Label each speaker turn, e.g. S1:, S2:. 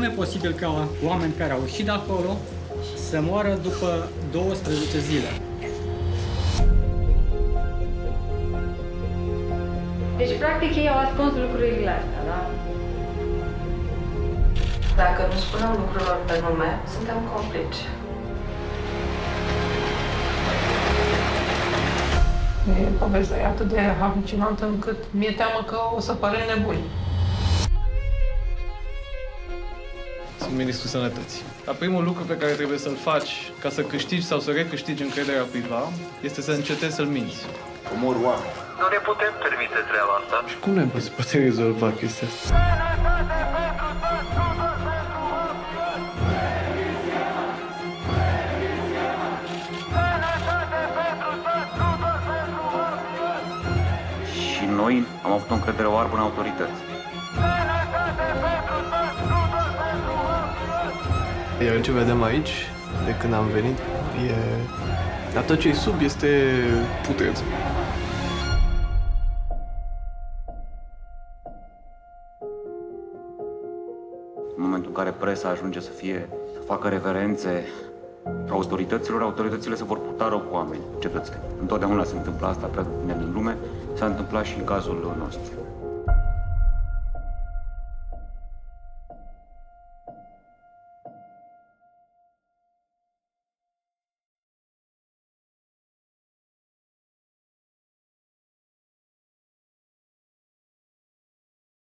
S1: Cum e posibil ca oameni care au ieșit de acolo să moară după 12 zile?
S2: Deci, practic, ei au ascuns lucrurile astea, da?
S3: Dacă nu spunem lucrurilor pe nume, suntem complici. Povestea e atât de halucinantă încât mi-e teamă că o să părem nebuni.
S4: Sunt ministrul sănătății. Dar primul lucru pe care trebuie să-l faci ca să câștigi sau să recâștigi încrederea cuiva este să încetezi să-l minți.
S5: Omor oameni.
S6: Nu ne putem permite treaba asta.
S4: Și cum ne poate rezolva chestia asta?
S6: Și noi am avut o încredere oarbă în autorități.
S4: Iar ce vedem aici, de când am venit, e... Dar tot ce e sub este putred.
S6: În momentul în care presa ajunge să facă reverențe autorităților, autoritățile se vor purta rău cu oameni, cetățeni. Întotdeauna se întâmplă asta, pretutindeni în lume, s-a întâmplat și în cazul nostru.